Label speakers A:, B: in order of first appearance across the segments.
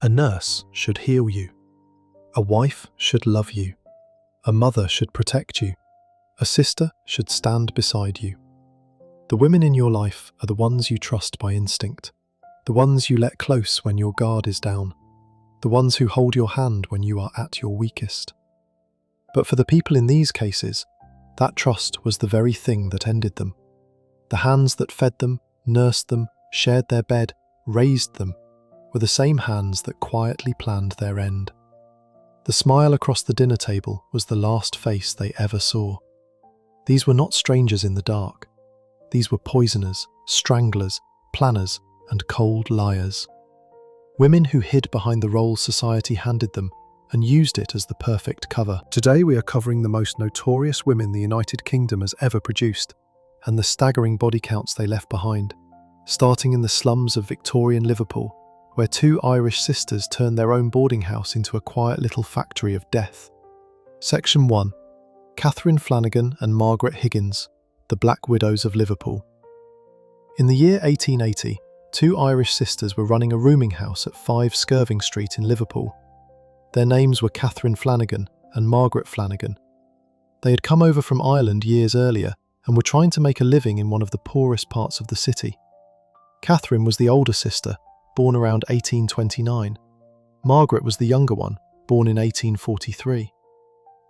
A: A nurse should heal you. A wife should love you. A mother should protect you. A sister should stand beside you. The women in your life are the ones you trust by instinct, the ones you let close when your guard is down, the ones who hold your hand when you are at your weakest. But for the people in these cases, that trust was the very thing that ended them. The hands that fed them, nursed them, shared their bed, raised them, were the same hands that quietly planned their end. The smile across the dinner table was the last face they ever saw. These were not strangers in the dark. These were poisoners, stranglers, planners, and cold liars. Women who hid behind the roles society handed them and used it as the perfect cover. Today we are covering the most notorious women the United Kingdom has ever produced, and the staggering body counts they left behind, starting in the slums of Victorian Liverpool, where two Irish sisters turned their own boarding house into a quiet little factory of death. Section 1. Catherine Flanagan and Margaret Higgins, the Black Widows of Liverpool. In the year 1880, two Irish sisters were running a rooming house at 5 Skirving Street in Liverpool. Their names were Catherine Flanagan and Margaret Flanagan. They had come over from Ireland years earlier and were trying to make a living in one of the poorest parts of the city. Catherine was the older sister, born around 1829. Margaret was the younger one, born in 1843.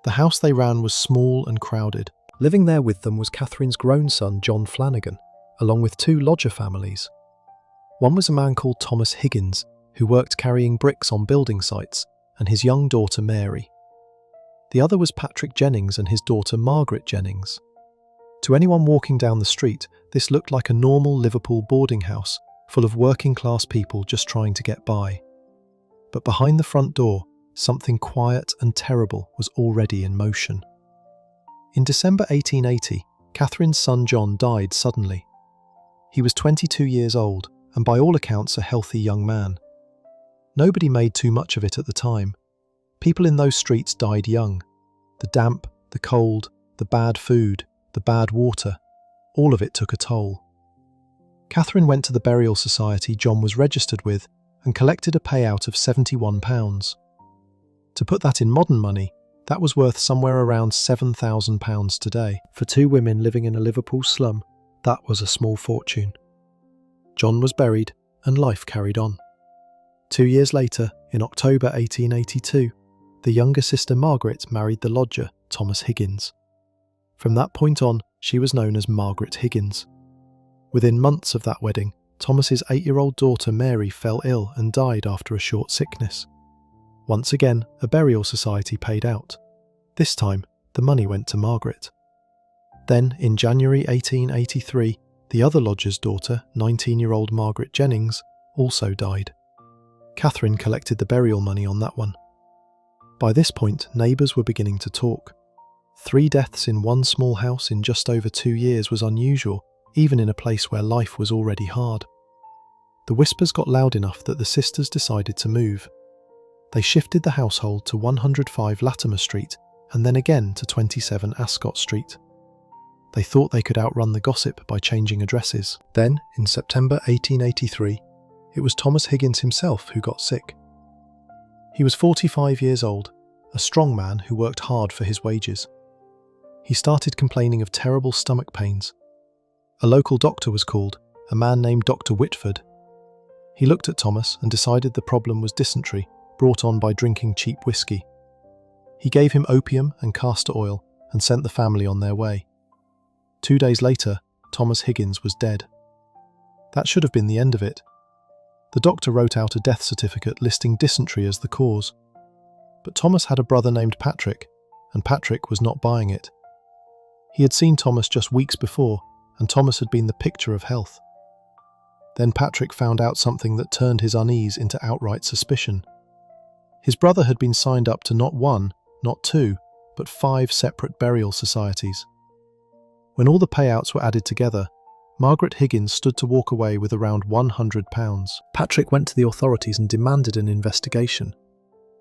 A: The house they ran was small and crowded. Living there with them was Catherine's grown son, John Flanagan, along with 2 lodger families. One was a man called Thomas Higgins, who worked carrying bricks on building sites, and his young daughter Mary. The other was Patrick Jennings and his daughter Margaret Jennings. To anyone walking down the street, this looked like a normal Liverpool boarding house, full of working-class people just trying to get by. But behind the front door, something quiet and terrible was already in motion. In December 1880, Catherine's son John died suddenly. He was 22 years old, and by all accounts a healthy young man. Nobody made too much of it at the time. People in those streets died young. The damp, the cold, the bad food, the bad water, all of it took a toll. Catherine went to the burial society John was registered with and collected a payout of £71. To put that in modern money, that was worth somewhere around £7,000 today. For 2 women living in a Liverpool slum, that was a small fortune. John was buried and life carried on. 2 years later, in October 1882, the younger sister Margaret married the lodger, Thomas Higgins. From that point on, she was known as Margaret Higgins. Within months of that wedding, Thomas's 8-year-old daughter Mary fell ill and died after a short sickness. Once again, a burial society paid out. This time, the money went to Margaret. Then, in January 1883, the other lodger's daughter, 19-year-old Margaret Jennings, also died. Catherine collected the burial money on that one. By this point, neighbours were beginning to talk. 3 deaths in one small house in just over 2 years was unusual, even in a place where life was already hard. The whispers got loud enough that the sisters decided to move. They shifted the household to 105 Latimer Street and then again to 27 Ascot Street. They thought they could outrun the gossip by changing addresses. Then, in September 1883, it was Thomas Higgins himself who got sick. He was 45 years old, a strong man who worked hard for his wages. He started complaining of terrible stomach pains. A local doctor was called, a man named Dr. Whitford. He looked at Thomas and decided the problem was dysentery, brought on by drinking cheap whiskey. He gave him opium and castor oil and sent the family on their way. 2 days later, Thomas Higgins was dead. That should have been the end of it. The doctor wrote out a death certificate listing dysentery as the cause. But Thomas had a brother named Patrick, and Patrick was not buying it. He had seen Thomas just weeks before, and Thomas had been the picture of health. Then Patrick found out something that turned his unease into outright suspicion. His brother had been signed up to not 1, not 2, but 5 separate burial societies. When all the payouts were added together, Margaret Higgins stood to walk away with around £100. Patrick went to the authorities and demanded an investigation.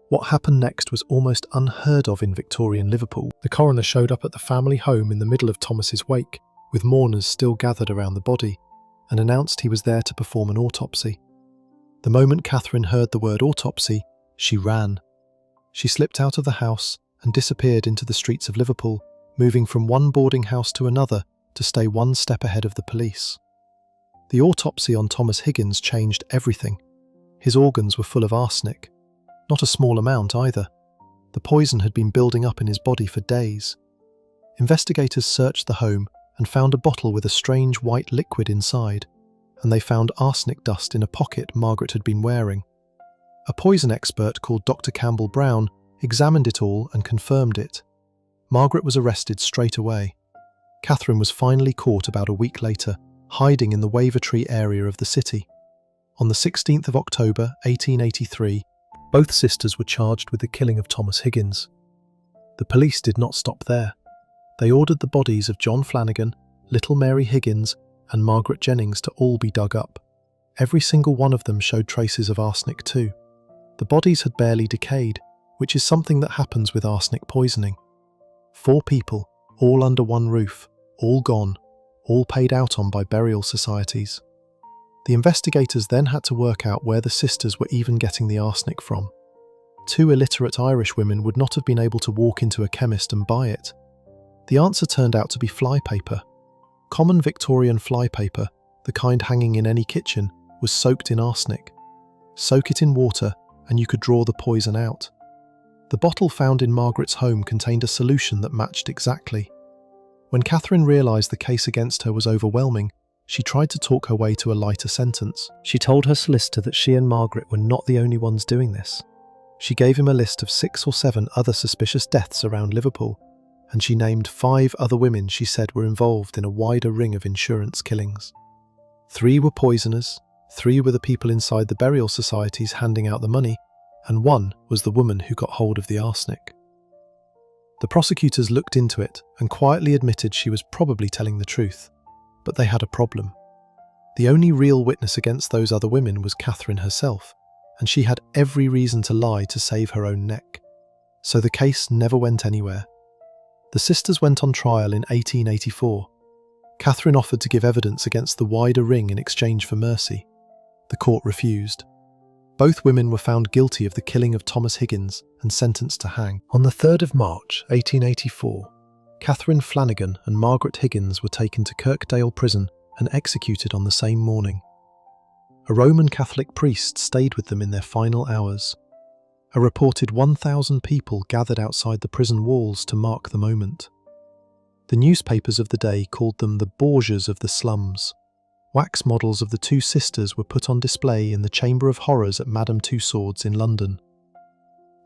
A: What happened next was almost unheard of in Victorian Liverpool. The coroner showed up at the family home in the middle of Thomas's wake, with mourners still gathered around the body, and announced he was there to perform an autopsy. The moment Catherine heard the word autopsy, she ran. She slipped out of the house and disappeared into the streets of Liverpool, moving from one boarding house to another to stay one step ahead of the police. The autopsy on Thomas Higgins changed everything. His organs were full of arsenic. Not a small amount either. The poison had been building up in his body for days. Investigators searched the home and found a bottle with a strange white liquid inside, and they found arsenic dust in a pocket Margaret had been wearing. A poison expert called Dr. Campbell Brown examined it all and confirmed it. Margaret was arrested straight away. Catherine was finally caught about a week later, hiding in the Wavertree area of the city. On the 16th of October 1883, both sisters were charged with the killing of Thomas Higgins. The police did not stop there. They ordered the bodies of John Flanagan, little Mary Higgins, and Margaret Jennings to all be dug up. Every single one of them showed traces of arsenic too. The bodies had barely decayed, which is something that happens with arsenic poisoning. 4 people, all under one roof, all gone, all paid out on by burial societies. The investigators then had to work out where the sisters were even getting the arsenic from. 2 illiterate Irish women would not have been able to walk into a chemist and buy it. The answer turned out to be flypaper. Common Victorian flypaper, the kind hanging in any kitchen, was soaked in arsenic. Soak it in water and you could draw the poison out. The bottle found in Margaret's home contained a solution that matched exactly. When Catherine realised the case against her was overwhelming, she tried to talk her way to a lighter sentence. She told her solicitor that she and Margaret were not the only ones doing this. She gave him a list of 6 or 7 other suspicious deaths around Liverpool, and she named 5 other women she said were involved in a wider ring of insurance killings. 3 were poisoners, 3 were the people inside the burial societies handing out the money, and 1 was the woman who got hold of the arsenic. The prosecutors looked into it and quietly admitted she was probably telling the truth, but they had a problem. The only real witness against those other women was Catherine herself, and she had every reason to lie to save her own neck. So the case never went anywhere. The sisters went on trial in 1884. Catherine offered to give evidence against the wider ring in exchange for mercy. The court refused. Both women were found guilty of the killing of Thomas Higgins and sentenced to hang. On the 3rd of March 1884, Catherine Flanagan and Margaret Higgins were taken to Kirkdale Prison and executed on the same morning. A Roman Catholic priest stayed with them in their final hours. A reported 1,000 people gathered outside the prison walls to mark the moment. The newspapers of the day called them the Borgias of the slums. Wax models of the 2 sisters were put on display in the Chamber of Horrors at Madame Tussauds in London.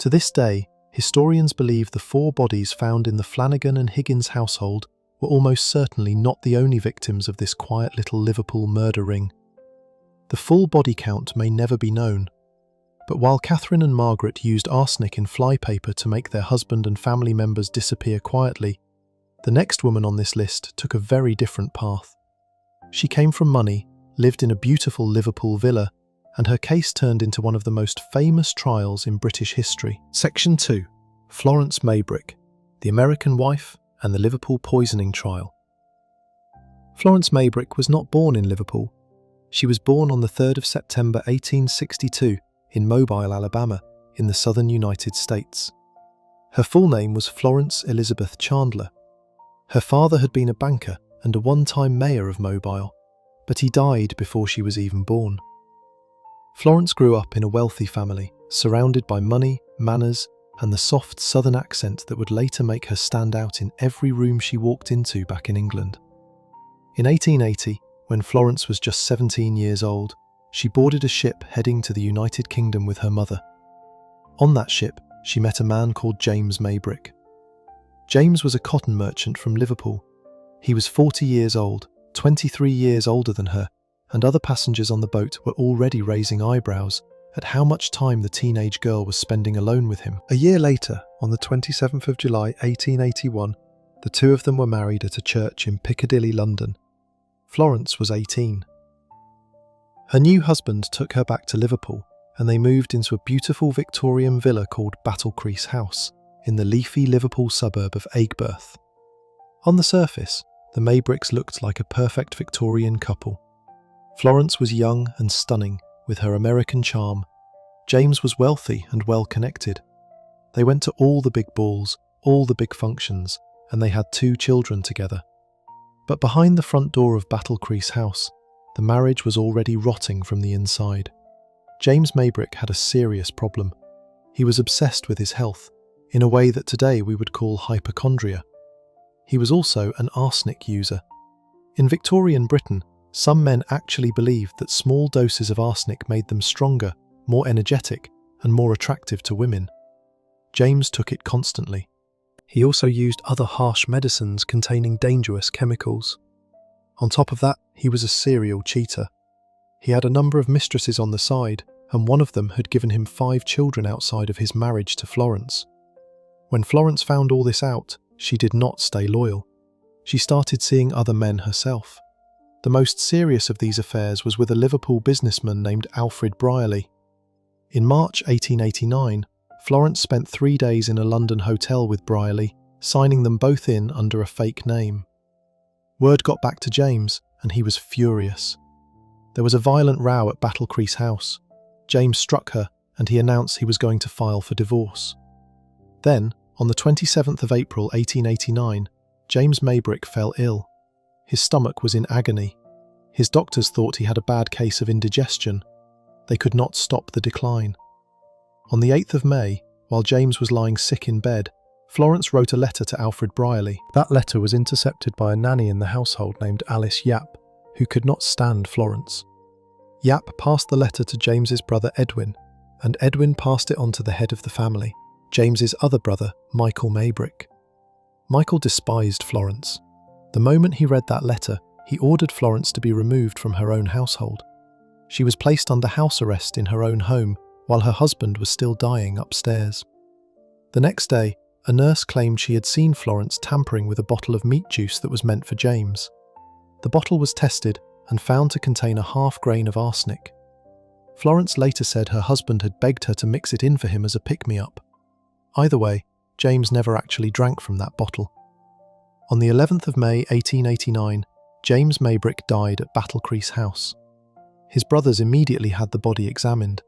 A: To this day, historians believe the 4 bodies found in the Flanagan and Higgins household were almost certainly not the only victims of this quiet little Liverpool murder ring. The full body count may never be known, but while Catherine and Margaret used arsenic in flypaper to make their husband and family members disappear quietly, the next woman on this list took a very different path. She came from money, lived in a beautiful Liverpool villa, and her case turned into one of the most famous trials in British history. Section 2. Florence Maybrick, the American Wife and the Liverpool Poisoning Trial. Florence Maybrick was not born in Liverpool. She was born on the 3rd of September 1862 in Mobile, Alabama, in the southern United States. Her full name was Florence Elizabeth Chandler. Her father had been a banker and a one-time mayor of Mobile, but he died before she was even born. Florence grew up in a wealthy family, surrounded by money, manners, and the soft southern accent that would later make her stand out in every room she walked into back in England. In 1880, when Florence was just 17 years old, she boarded a ship heading to the United Kingdom with her mother. On that ship, she met a man called James Maybrick. James was a cotton merchant from Liverpool. He was 40 years old, 23 years older than her, and other passengers on the boat were already raising eyebrows at how much time the teenage girl was spending alone with him. A year later, on the 27th of July 1881, the 2 of them were married at a church in Piccadilly, London. Florence was 18. Her new husband took her back to Liverpool, and they moved into a beautiful Victorian villa called Battlecrease House in the leafy Liverpool suburb of Aigburth. On the surface, the Maybricks looked like a perfect Victorian couple. Florence was young and stunning, with her American charm. James was wealthy and well-connected. They went to all the big balls, all the big functions, and they had 2 children together. But behind the front door of Battlecrease House, the marriage was already rotting from the inside. James Maybrick had a serious problem. He was obsessed with his health, in a way that today we would call hypochondria. He was also an arsenic user. In Victorian Britain, some men actually believed that small doses of arsenic made them stronger, more energetic, and more attractive to women. James took it constantly. He also used other harsh medicines containing dangerous chemicals. On top of that, he was a serial cheater. He had a number of mistresses on the side, and one of them had given him 5 children outside of his marriage to Florence. When Florence found all this out, she did not stay loyal. She started seeing other men herself. The most serious of these affairs was with a Liverpool businessman named Alfred Brierley. In March 1889, Florence spent 3 days in a London hotel with Brierley, signing them both in under a fake name. Word got back to James, and he was furious. There was a violent row at Battlecrease House. James struck her, and he announced he was going to file for divorce. Then, on the 27th of April 1889, James Maybrick fell ill. His stomach was in agony. His doctors thought he had a bad case of indigestion. They could not stop the decline. On the 8th of May, while James was lying sick in bed, Florence wrote a letter to Alfred Brierley. That letter was intercepted by a nanny in the household named Alice Yap, who could not stand Florence. Yap passed the letter to James's brother Edwin, and Edwin passed it on to the head of the family, James's other brother, Michael Maybrick. Michael despised Florence. The moment he read that letter, he ordered Florence to be removed from her own household. She was placed under house arrest in her own home, while her husband was still dying upstairs. The next day, a nurse claimed she had seen Florence tampering with a bottle of meat juice that was meant for James. The bottle was tested and found to contain a half grain of arsenic. Florence later said her husband had begged her to mix it in for him as a pick-me-up. Either way, James never actually drank from that bottle. On the 11th of May 1889, James Maybrick died at Battlecrease House. His brothers immediately had the body examined.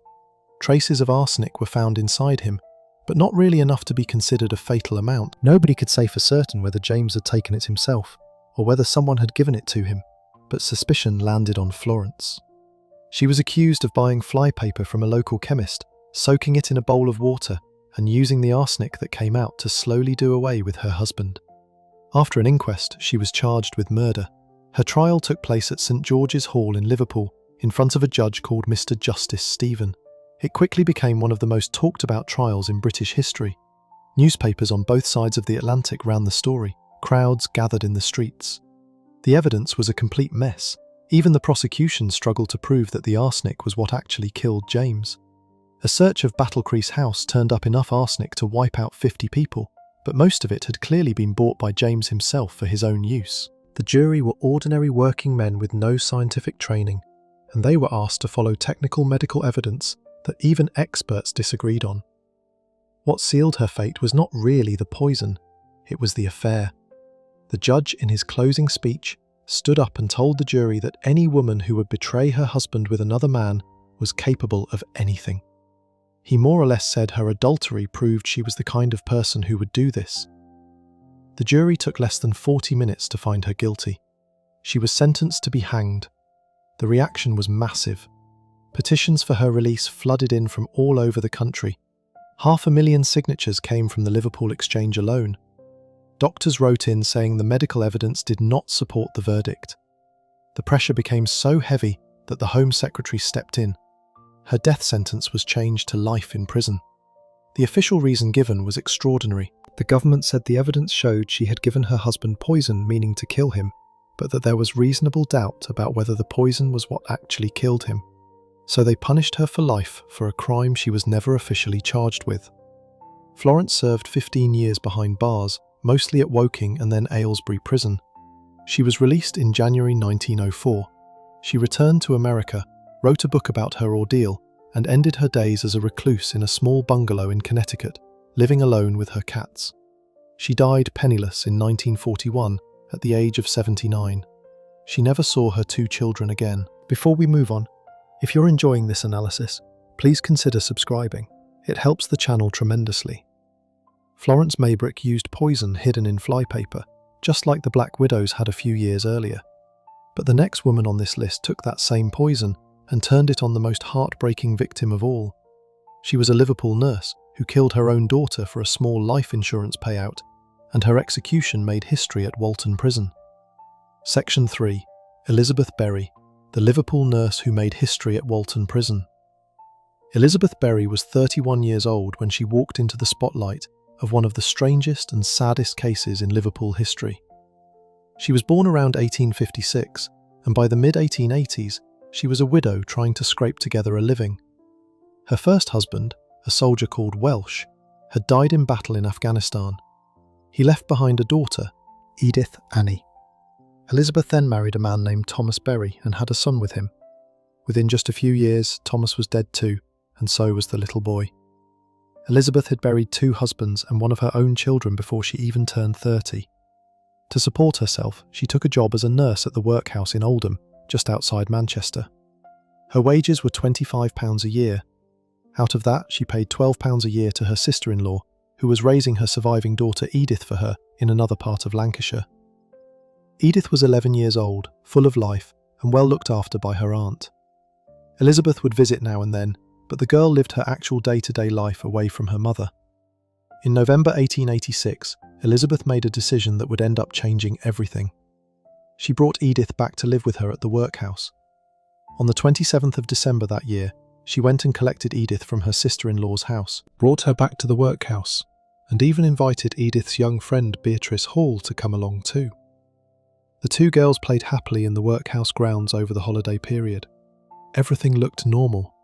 A: Traces of arsenic were found inside him, but not really enough to be considered a fatal amount. Nobody could say for certain whether James had taken it himself, or whether someone had given it to him, but suspicion landed on Florence. She was accused of buying flypaper from a local chemist, soaking it in a bowl of water, and using the arsenic that came out to slowly do away with her husband. After an inquest, she was charged with murder. Her trial took place at St George's Hall in Liverpool, in front of a judge called Mr Justice Stephen. It quickly became one of the most talked about trials in British history. Newspapers on both sides of the Atlantic ran the story. Crowds gathered in the streets. The evidence was a complete mess. Even the prosecution struggled to prove that the arsenic was what actually killed James. A search of Battlecrease House turned up enough arsenic to wipe out 50 people, but most of it had clearly been bought by James himself for his own use. The jury were ordinary working men with no scientific training, and they were asked to follow technical medical evidence that even experts disagreed on. What sealed her fate was not really the poison, it was the affair. The judge, in his closing speech, stood up and told the jury that any woman who would betray her husband with another man was capable of anything. He more or less said her adultery proved she was the kind of person who would do this. The jury took less than 40 minutes to find her guilty. She was sentenced to be hanged. The reaction was massive. Petitions for her release flooded in from all over the country. 500,000 signatures came from the Liverpool Exchange alone. Doctors wrote in saying the medical evidence did not support the verdict. The pressure became so heavy that the Home Secretary stepped in. Her death sentence was changed to life in prison. The official reason given was extraordinary. The government said the evidence showed she had given her husband poison meaning to kill him, but that there was reasonable doubt about whether the poison was what actually killed him. So they punished her for life for a crime she was never officially charged with. Florence served 15 years behind bars, mostly at Woking and then Aylesbury Prison. She was released in January 1904. She returned to America, wrote a book about her ordeal, and ended her days as a recluse in a small bungalow in Connecticut, living alone with her cats. She died penniless in 1941 at the age of 79. She never saw her 2 children again. Before we move on, If you're enjoying this analysis, please consider subscribing. It helps the channel tremendously. Florence Maybrick used poison hidden in flypaper, just like the Black Widows had a few years earlier. But the next woman on this list took that same poison and turned it on the most heartbreaking victim of all. She was a Liverpool nurse who killed her own daughter for a small life insurance payout, and her execution made history at Walton Prison. Section 3. Elizabeth Berry, the Liverpool nurse who made history at Walton Prison. Elizabeth Berry was 31 years old when she walked into the spotlight of one of the strangest and saddest cases in Liverpool history. She was born around 1856, and by the mid-1880s, she was a widow trying to scrape together a living. Her first husband, a soldier called Walsh, had died in battle in Afghanistan. He left behind a daughter, Edith Annie. Elizabeth then married a man named Thomas Berry and had a son with him. Within just a few years, Thomas was dead too, and so was the little boy. Elizabeth had buried 2 husbands and one of her own children before she even turned 30. To support herself, she took a job as a nurse at the workhouse in Oldham, just outside Manchester. Her wages were £25 a year. Out of that, she paid £12 a year to her sister-in-law, who was raising her surviving daughter Edith for her in another part of Lancashire. Edith was 11 years old, full of life, and well looked after by her aunt. Elizabeth would visit now and then, but the girl lived her actual day-to-day life away from her mother. In November 1886, Elizabeth made a decision that would end up changing everything. She brought Edith back to live with her at the workhouse. On the 27th of December that year, she went and collected Edith from her sister-in-law's house, brought her back to the workhouse, and even invited Edith's young friend Beatrice Hall to come along too. The 2 girls played happily in the workhouse grounds over the holiday period. Everything looked normal.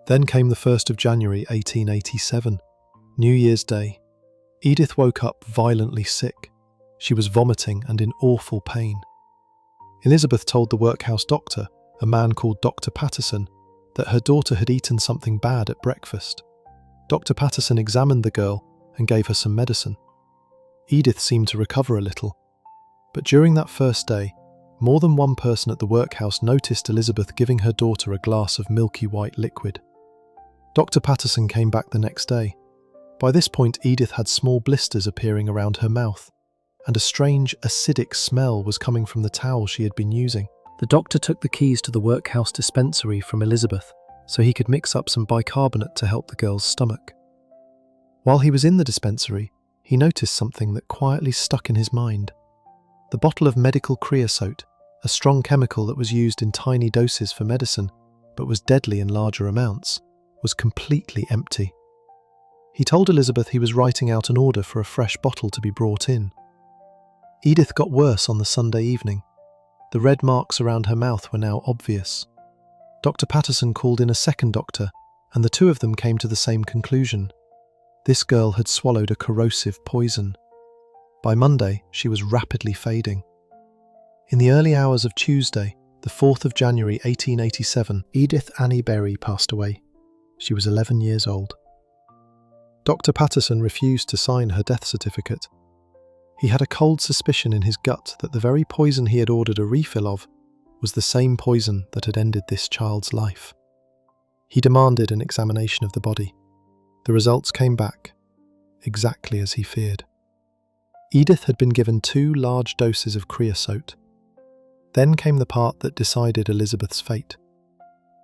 A: Then came the 1st of January 1887, New Year's Day. Edith woke up violently sick. She was vomiting and in awful pain. Elizabeth told the workhouse doctor, a man called Dr. Patterson, that her daughter had eaten something bad at breakfast. Dr. Patterson examined the girl and gave her some medicine. Edith seemed to recover a little. But during that first day, more than one person at the workhouse noticed Elizabeth giving her daughter a glass of milky white liquid. Dr. Patterson came back the next day. By this point, Edith had small blisters appearing around her mouth, and a strange, acidic smell was coming from the towel she had been using. The doctor took the keys to the workhouse dispensary from Elizabeth so he could mix up some bicarbonate to help the girl's stomach. While he was in the dispensary, he noticed something that quietly stuck in his mind. The bottle of medical creosote, a strong chemical that was used in tiny doses for medicine, but was deadly in larger amounts, was completely empty. He told Elizabeth he was writing out an order for a fresh bottle to be brought in. Edith got worse on the Sunday evening. The red marks around her mouth were now obvious. Dr. Patterson called in a second doctor, and the 2 of them came to the same conclusion. This girl had swallowed a corrosive poison. By Monday, she was rapidly fading. In the early hours of Tuesday, the 4th of January 1887, Edith Annie Berry passed away. She was 11 years old. Dr. Patterson refused to sign her death certificate. He had a cold suspicion in his gut that the very poison he had ordered a refill of was the same poison that had ended this child's life. He demanded an examination of the body. The results came back, exactly as he feared. Edith had been given 2 large doses of creosote. Then came the part that decided Elizabeth's fate.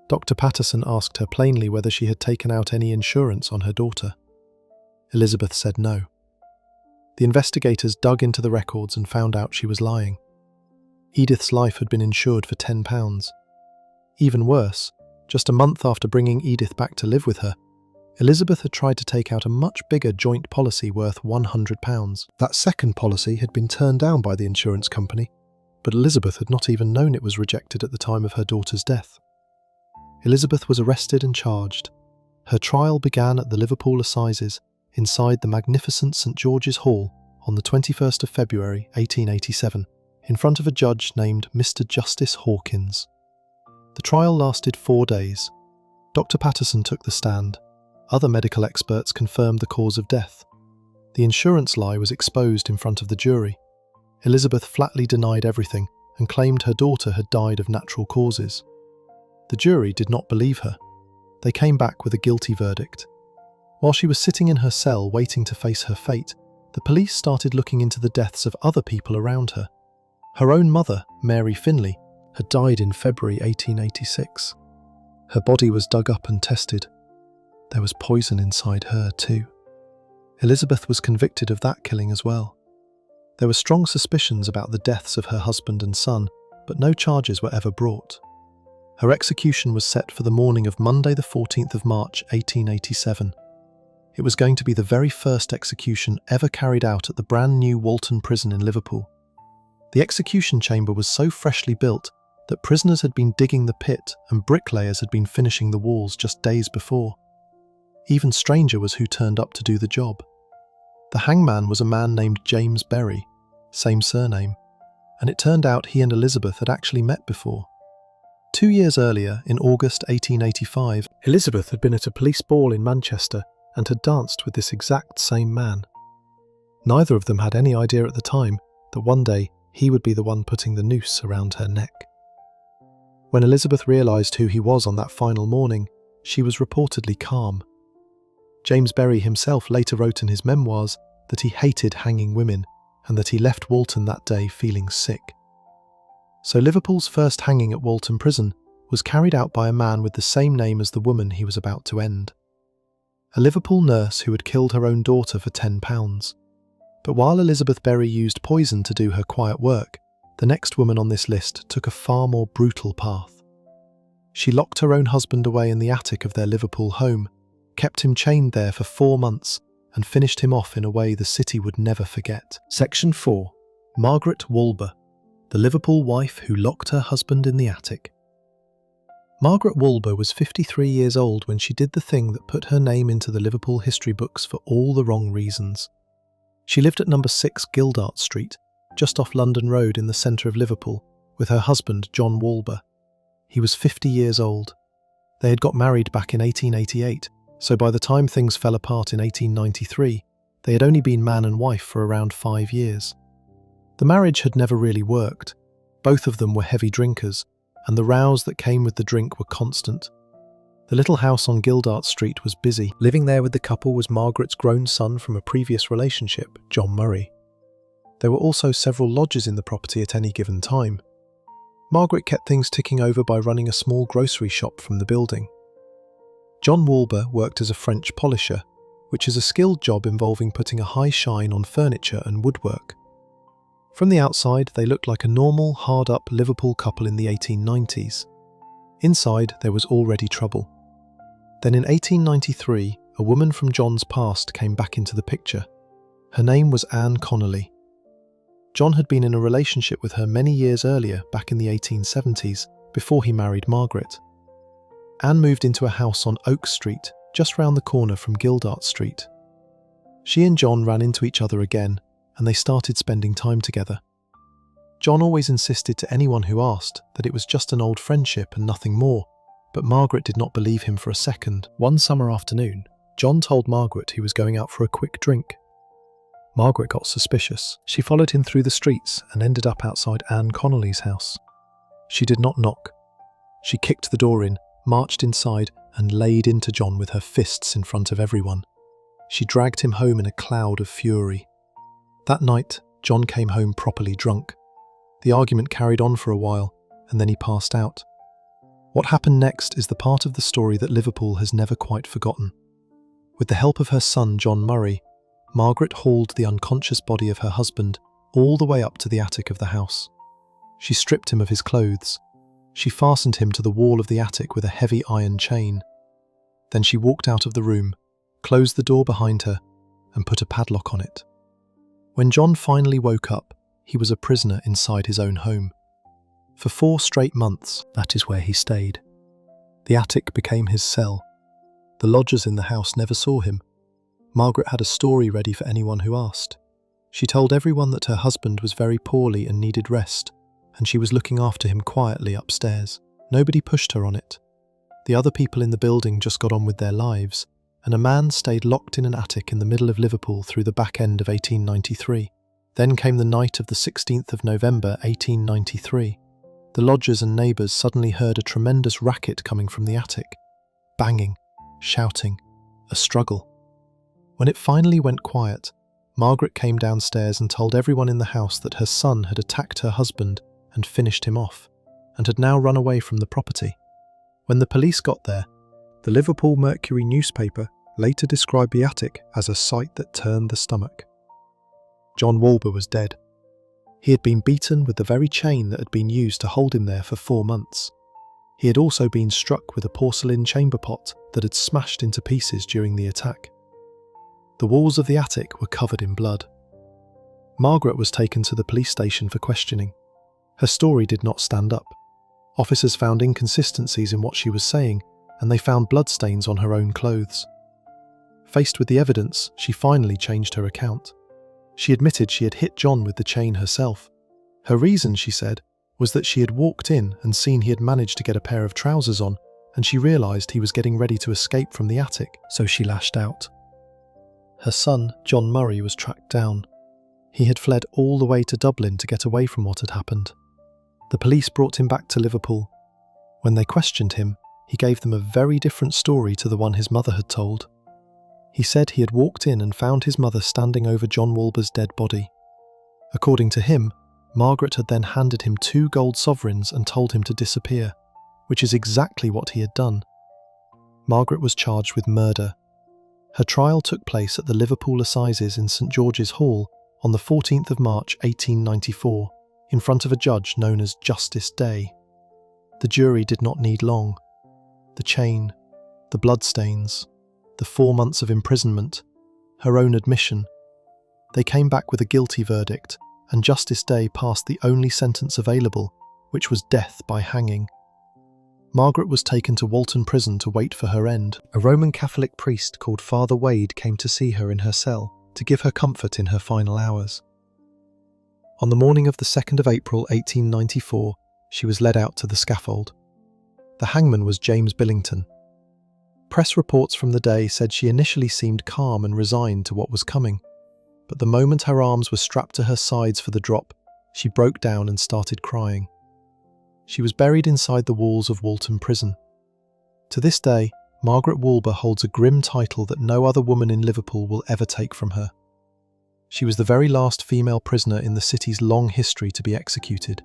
A: Dr. Patterson asked her plainly whether she had taken out any insurance on her daughter. Elizabeth said no. The investigators dug into the records and found out she was lying. Edith's life had been insured for £10. Even worse, just a month after bringing Edith back to live with her, Elizabeth had tried to take out a much bigger joint policy worth £100. That second policy had been turned down by the insurance company, but Elizabeth had not even known it was rejected at the time of her daughter's death. Elizabeth was arrested and charged. Her trial began at the Liverpool Assizes inside the magnificent St George's Hall on the 21st of February 1887, in front of a judge named Mr Justice Hawkins. The trial lasted 4 days. Dr Patterson took the stand. Other medical experts confirmed the cause of death. The insurance lie was exposed in front of the jury. Elizabeth flatly denied everything and claimed her daughter had died of natural causes. The jury did not believe her. They came back with a guilty verdict. While she was sitting in her cell waiting to face her fate, the police started looking into the deaths of other people around her. Her own mother, Mary Finlay, had died in February 1886. Her body was dug up and tested. There was poison inside her too. Elizabeth was convicted of that killing as well. There were strong suspicions about the deaths of her husband and son, but no charges were ever brought. Her execution was set for the morning of Monday the 14th of March 1887. It was going to be the very first execution ever carried out at the brand new Walton prison in Liverpool. The execution chamber was so freshly built that prisoners had been digging the pit and bricklayers had been finishing the walls just days before. Even stranger was who turned up to do the job. The hangman was a man named James Berry, same surname, and it turned out he and Elizabeth had actually met before. 2 years earlier, in August 1885, Elizabeth had been at a police ball in Manchester and had danced with this exact same man. Neither of them had any idea at the time that one day he would be the one putting the noose around her neck. When Elizabeth realised who he was on that final morning, she was reportedly calm. James Berry himself later wrote in his memoirs that he hated hanging women and that he left Walton that day feeling sick. So Liverpool's first hanging at Walton Prison was carried out by a man with the same name as the woman he was about to end. A Liverpool nurse who had killed her own daughter for £10. But while Elizabeth Berry used poison to do her quiet work, the next woman on this list took a far more brutal path. She locked her own husband away in the attic of their Liverpool home, kept him chained there for 4 months, and finished him off in a way the city would never forget. Section 4. Margaret Walber, the Liverpool wife who locked her husband in the attic. Margaret Walber was 53 years old when she did the thing that put her name into the Liverpool history books for all the wrong reasons. She lived at number 6 Gildart Street, just off London Road in the centre of Liverpool, with her husband John Walber. He was 50 years old. They had got married back in 1888, so by the time things fell apart in 1893, they had only been man and wife for around 5 years. The marriage had never really worked. Both of them were heavy drinkers, and the rows that came with the drink were constant. The little house on Gildart Street was busy. Living there with the couple was Margaret's grown son from a previous relationship, John Murray. There were also several lodgers in the property at any given time. Margaret kept things ticking over by running a small grocery shop from the building. John Walber worked as a French polisher, which is a skilled job involving putting a high shine on furniture and woodwork. From the outside, they looked like a normal, hard-up Liverpool couple in the 1890s. Inside, there was already trouble. Then in 1893, a woman from John's past came back into the picture. Her name was Anne Connolly. John had been in a relationship with her many years earlier, back in the 1870s, before he married Margaret. Anne moved into a house on Oak Street, just round the corner from Gildart Street. She and John ran into each other again, and they started spending time together. John always insisted to anyone who asked that it was just an old friendship and nothing more, but Margaret did not believe him for a second. One summer afternoon, John told Margaret he was going out for a quick drink. Margaret got suspicious. She followed him through the streets and ended up outside Anne Connolly's house. She did not knock. She kicked the door in, marched inside, and laid into John with her fists in front of everyone. She dragged him home in a cloud of fury. That night, John came home properly drunk. The argument carried on for a while, and then he passed out. What happened next is the part of the story that Liverpool has never quite forgotten. With the help of her son, John Murray, Margaret hauled the unconscious body of her husband all the way up to the attic of the house. She stripped him of his clothes. She fastened him to the wall of the attic with a heavy iron chain. Then she walked out of the room, closed the door behind her, and put a padlock on it. When John finally woke up, he was a prisoner inside his own home. For 4 straight months, that is where he stayed. The attic became his cell. The lodgers in the house never saw him. Margaret had a story ready for anyone who asked. She told everyone that her husband was very poorly and needed rest, and she was looking after him quietly upstairs. Nobody pushed her on it. The other people in the building just got on with their lives, and a man stayed locked in an attic in the middle of Liverpool through the back end of 1893. Then came the night of the 16th of November 1893. The lodgers and neighbours suddenly heard a tremendous racket coming from the attic. Banging, shouting, a struggle. When it finally went quiet, Margaret came downstairs and told everyone in the house that her son had attacked her husband and finished him off, and had now run away from the property. When the police got there, the Liverpool Mercury newspaper later described the attic as a sight that turned the stomach. John Walber was dead. He had been beaten with the very chain that had been used to hold him there for 4 months. He had also been struck with a porcelain chamber pot that had smashed into pieces during the attack. The walls of the attic were covered in blood. Margaret was taken to the police station for questioning. Her story did not stand up. Officers found inconsistencies in what she was saying, and they found bloodstains on her own clothes. Faced with the evidence, she finally changed her account. She admitted she had hit John with the chain herself. Her reason, she said, was that she had walked in and seen he had managed to get a pair of trousers on, and she realised he was getting ready to escape from the attic, so she lashed out. Her son, John Murray, was tracked down. He had fled all the way to Dublin to get away from what had happened. The police brought him back to Liverpool. When they questioned him, he gave them a very different story to the one his mother had told. He said he had walked in and found his mother standing over John Walber's dead body. According to him, Margaret had then handed him 2 gold sovereigns and told him to disappear, which is exactly what he had done. Margaret was charged with murder. Her trial took place at the Liverpool Assizes in St George's Hall on the 14th of March 1894, in front of a judge known as Justice Day. The jury did not need long. The chain, the bloodstains, the 4 months of imprisonment, her own admission. They came back with a guilty verdict, and Justice Day passed the only sentence available, which was death by hanging. Margaret was taken to Walton Prison to wait for her end. A Roman Catholic priest called Father Wade came to see her in her cell to give her comfort in her final hours. On the morning of the 2nd of April 1894, she was led out to the scaffold. The hangman was James Billington. Press reports from the day said she initially seemed calm and resigned to what was coming, but the moment her arms were strapped to her sides for the drop, she broke down and started crying. She was buried inside the walls of Walton Prison. To this day, Margaret Walber holds a grim title that no other woman in Liverpool will ever take from her. She was the very last female prisoner in the city's long history to be executed.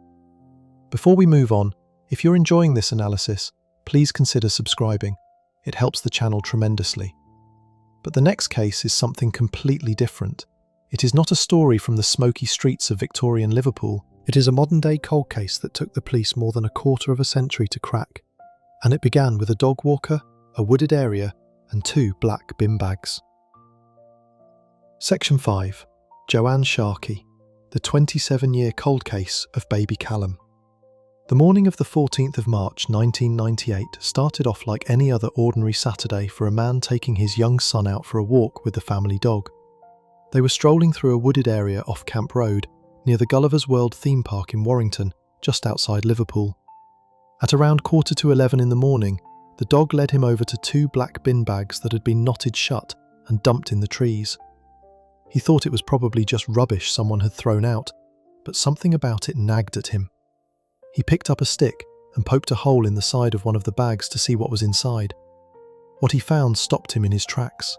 A: Before we move on, if you're enjoying this analysis, please consider subscribing. It helps the channel tremendously. But the next case is something completely different. It is not a story from the smoky streets of Victorian Liverpool. It is a modern-day cold case that took the police more than a quarter of a century to crack. And it began with a dog walker, a wooded area, and 2 black bin bags. Section 5. Joanna Sharkey, the 27-year cold case of baby Callum. The morning of the 14th of March 1998 started off like any other ordinary Saturday for a man taking his young son out for a walk with the family dog. They were strolling through a wooded area off Camp Road, near the Gulliver's World theme park in Warrington, just outside Liverpool. At around 11:45 in the morning, the dog led him over to 2 black bin bags that had been knotted shut and dumped in the trees. He thought it was probably just rubbish someone had thrown out, but something about it nagged at him. He picked up a stick and poked a hole in the side of one of the bags to see what was inside. What he found stopped him in his tracks.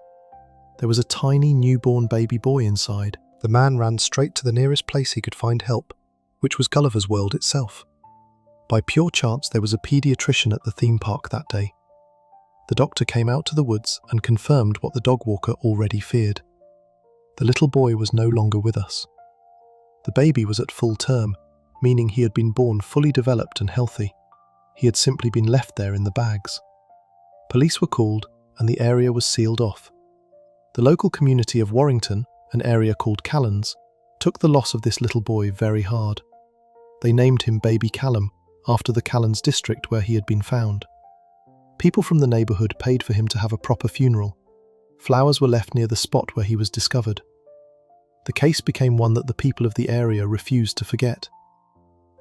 A: There was a tiny newborn baby boy inside. The man ran straight to the nearest place he could find help, which was Gulliver's World itself. By pure chance, there was a paediatrician at the theme park that day. The doctor came out to the woods and confirmed what the dog walker already feared. The little boy was no longer with us. The baby was at full term, meaning he had been born fully developed and healthy. He had simply been left there in the bags. Police were called and the area was sealed off. The local community of Warrington, an area called Callans, took the loss of this little boy very hard. They named him Baby Callum, after the Callans district where he had been found. People from the neighbourhood paid for him to have a proper funeral. Flowers were left near the spot where he was discovered. The case became one that the people of the area refused to forget.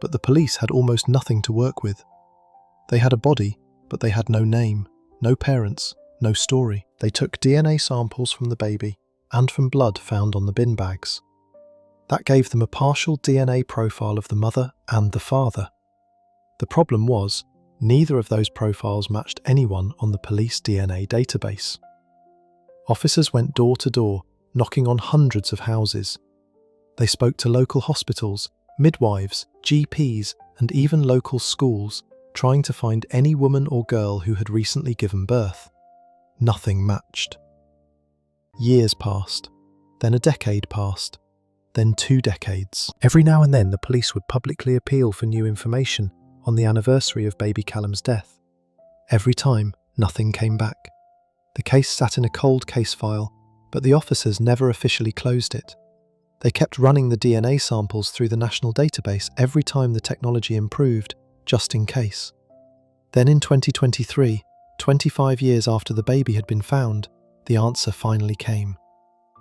A: But the police had almost nothing to work with. They had a body, but they had no name, no parents, no story. They took DNA samples from the baby and from blood found on the bin bags. That gave them a partial DNA profile of the mother and the father. The problem was, neither of those profiles matched anyone on the police DNA database. Officers went door to door, knocking on hundreds of houses. They spoke to local hospitals, midwives, GPs, and even local schools, trying to find any woman or girl who had recently given birth. Nothing matched. Years passed, then a decade passed, then 2 decades. Every now and then the police would publicly appeal for new information on the anniversary of baby Callum's death. Every time, nothing came back. The case sat in a cold case file, but the officers never officially closed it. They kept running the DNA samples through the national database every time the technology improved, just in case. Then in 2023, 25 years after the baby had been found, the answer finally came.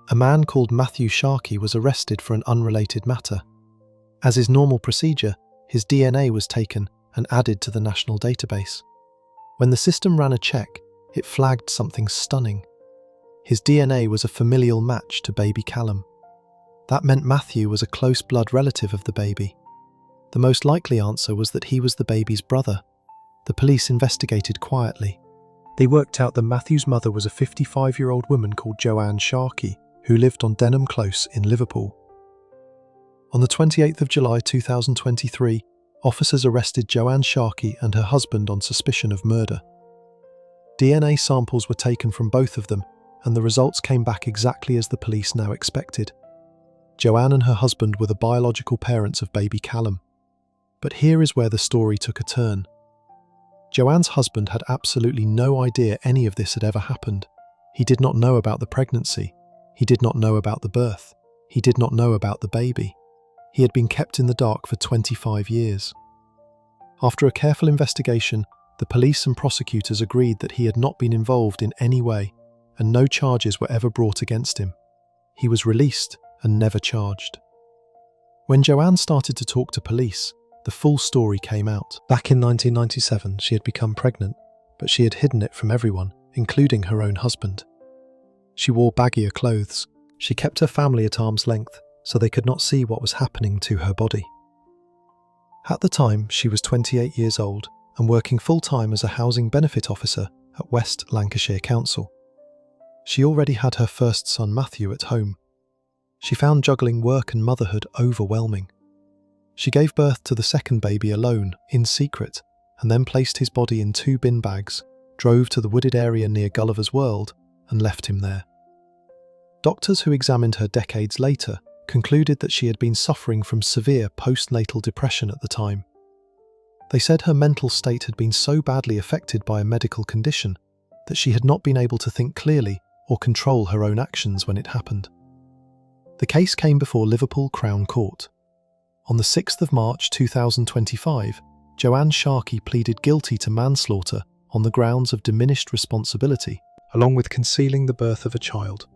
A: A man called Matthew Sharkey was arrested for an unrelated matter. As is normal procedure, his DNA was taken and added to the national database. When the system ran a check, it flagged something stunning. His DNA was a familial match to baby Callum. That meant Matthew was a close blood relative of the baby. The most likely answer was that he was the baby's brother. The police investigated quietly. They worked out that Matthew's mother was a 55-year-old woman called Joanna Dennehy, who lived on Denham Close in Liverpool. On the 28th of July 2023, officers arrested Joanna Dennehy and her husband on suspicion of murder. DNA samples were taken from both of them, and the results came back exactly as the police now expected. Joanna and her husband were the biological parents of baby Callum. But here is where the story took a turn. Joanna's husband had absolutely no idea any of this had ever happened. He did not know about the pregnancy. He did not know about the birth. He did not know about the baby. He had been kept in the dark for 25 years. After a careful investigation, the police and prosecutors agreed that he had not been involved in any way, and no charges were ever brought against him. He was released and never charged. When Joanna started to talk to police, the full story came out. Back in 1997, she had become pregnant, but she had hidden it from everyone, including her own husband. She wore baggier clothes. She kept her family at arm's length, so they could not see what was happening to her body. At the time, she was 28 years old and working full-time as a housing benefit officer at West Lancashire Council. She already had her first son Matthew at home. She found juggling work and motherhood overwhelming. She gave birth to the second baby alone, in secret, and then placed his body in 2 bin bags, drove to the wooded area near Gulliver's World, and left him there. Doctors who examined her decades later concluded that she had been suffering from severe postnatal depression at the time. They said her mental state had been so badly affected by a medical condition that she had not been able to think clearly or control her own actions when it happened. The case came before Liverpool Crown Court. On the 6th of March 2025, Joanna Dennehy pleaded guilty to manslaughter on the grounds of diminished responsibility, along with concealing the birth of a child.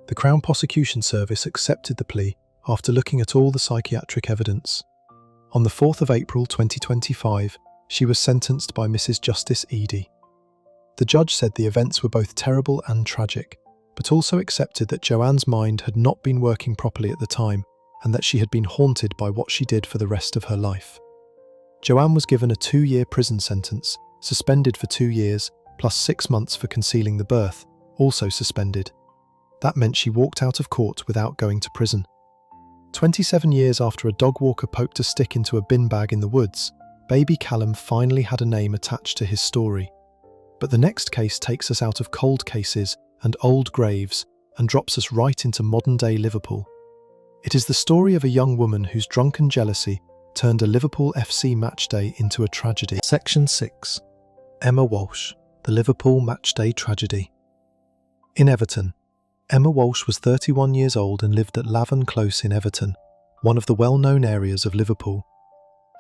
A: The Crown Prosecution Service accepted the plea after looking at all the psychiatric evidence. On the 4th of April 2025, she was sentenced by Mrs. Justice Eady. The judge said the events were both terrible and tragic, but also accepted that Joanna's mind had not been working properly at the time and that she had been haunted by what she did for the rest of her life. Joanna was given a 2-year prison sentence, suspended for 2 years, plus 6 months for concealing the birth, also suspended. That meant she walked out of court without going to prison. 27 years after a dog walker poked a stick into a bin bag in the woods, baby Callum finally had a name attached to his story. But the next case takes us out of cold cases and old graves and drops us right into modern-day Liverpool. It is the story of a young woman whose drunken jealousy turned a Liverpool FC matchday into a tragedy. Section 6. Emma Walsh, the Liverpool matchday tragedy. In Everton, Emma Walsh was 31 years old and lived at Lavern Close in Everton, one of the well-known areas of Liverpool.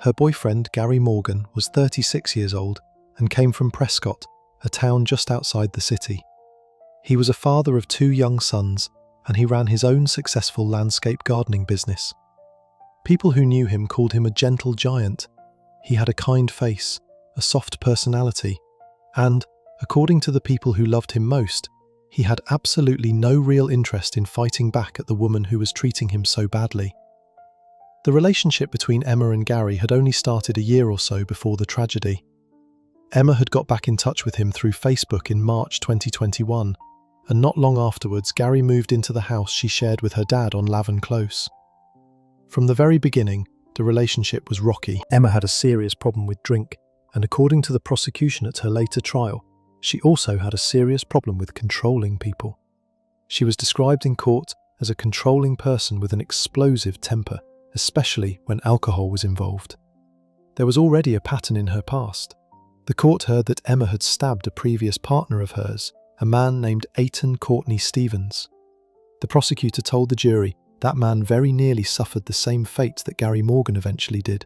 A: Her boyfriend, Gary Morgan, was 36 years old and came from Prescott, a town just outside the city. He was a father of 2 young sons, and he ran his own successful landscape gardening business. People who knew him called him a gentle giant. He had a kind face, a soft personality, and, according to the people who loved him most, he had absolutely no real interest in fighting back at the woman who was treating him so badly. The relationship between Emma and Gary had only started a year or so before the tragedy. Emma had got back in touch with him through Facebook in March 2021, and not long afterwards Gary moved into the house she shared with her dad on Lavin Close. From the very beginning, the relationship was rocky. Emma had a serious problem with drink, and according to the prosecution at her later trial, she also had a serious problem with controlling people. She was described in court as a controlling person with an explosive temper, especially when alcohol was involved. There was already a pattern in her past. The court heard that Emma had stabbed a previous partner of hers, a man named Ayton Courtney Stevens. The prosecutor told the jury that man very nearly suffered the same fate that Gary Morgan eventually did.